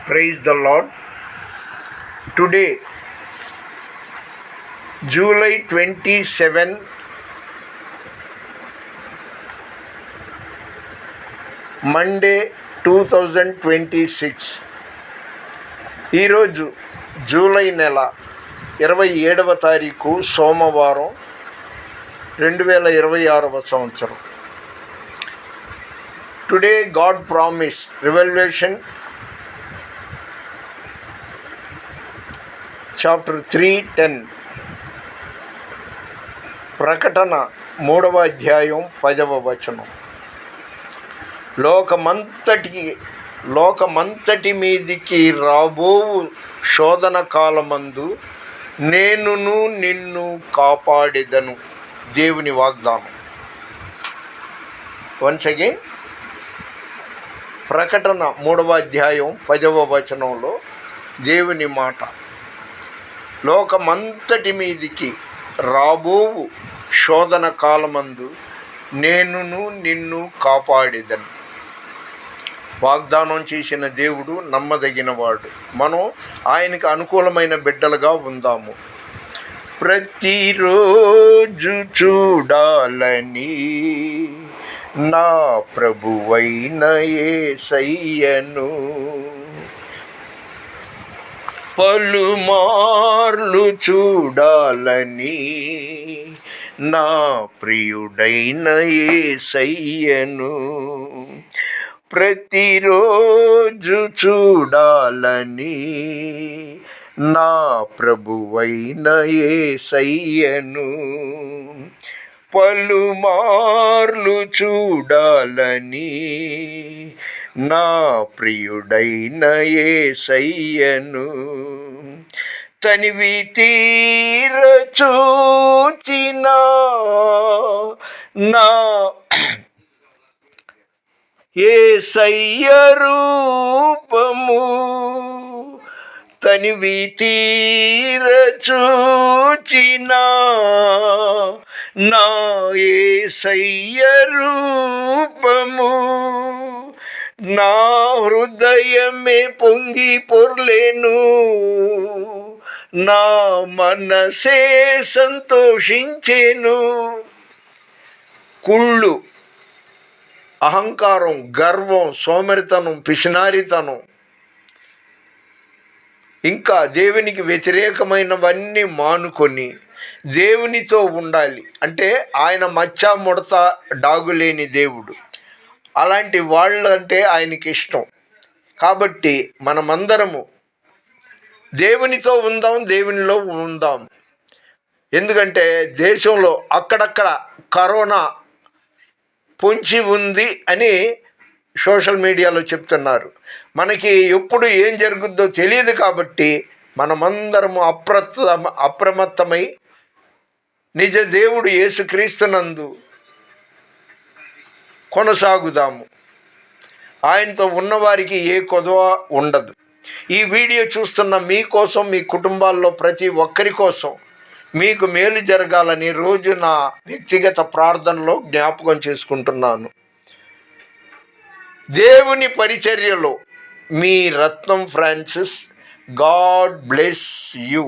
Praise the Lord. Today, July 27, Monday 2026. ఈరోజు July నెల 27వ తారీఖు సోమవారం 2026వ సంవత్సరం. Today God promised, Revelation chapter 3:10, ప్రకటన 3వ అధ్యాయం 10వ వచనం. లోకమంతటి మీదికి రాబోవు శోధన కాలమందు నేనును నిన్ను కాపాడెదను. దేవుని వాగ్దానం. వన్స్ అగైన్, ప్రకటన 3వ అధ్యాయం 10వ వచనంలో దేవుని మాట, లోకమంతటి మీదికి రాబోవు శోధన కాలమందు నేనును నిన్ను కాపాడేదను. వాగ్దానం చేసిన దేవుడు నమ్మదగినవాడు. మనం ఆయనకు అనుకూలమైన బిడ్డలుగా ఉందాము. ప్రతిరోజు చూడాలని నా ప్రభువైన యేసయ్యను పలుమార్లు చూడాలని నా ప్రియుడైన యేసయ్యను ప్రతిరోజు చూడాలని నా ప్రభువైన యేసయ్యను పలుమార్లు చూడాలని నా ప్రియుడైన యేసయ్యను తనివి తీర చూచిన నా యేసయ్య రూపము తనివి తీర చూచిన నా యేసయ్య రూపము నా హృదయమే పొంగి పొర్లేను, నా మనసే సంతోషించెను. కుళ్ళు, అహంకారం, గర్వం, సోమరితనం, పిసినారితనం, ఇంకా దేవునికి వ్యతిరేకమైనవన్నీ మానుకొని దేవునితో ఉండాలి. అంటే ఆయన మచ్చ ముడత డాగులేని దేవుడు. అలాంటి వాళ్ళంటే ఆయనకి ఇష్టం. కాబట్టి మనమందరము దేవునితో ఉందాం, దేవునిలో ఉందాం. ఎందుకంటే దేశంలో అక్కడక్కడ కరోనా పొంచి ఉంది అని సోషల్ మీడియాలో చెప్తున్నారు. మనకి ఎప్పుడు ఏం జరుగుద్దో తెలియదు. కాబట్టి మనమందరము అప్రమత్తమై నిజ దేవుడు యేసుక్రీస్తునందు కొనసాగుదాము. ఆయనతో ఉన్నవారికి ఏ కొదవ ఉండదు. ఈ వీడియో చూస్తున్న మీకోసం, మీ కుటుంబాల్లో ప్రతి ఒక్కరి కోసం మీకు మేలు జరగాలని రోజు నా వ్యక్తిగత ప్రార్థనలో జ్ఞాపకం చేసుకుంటున్నాను. దేవుని పరిచర్యలో మీ రత్నం ఫ్రాన్సిస్. God bless you.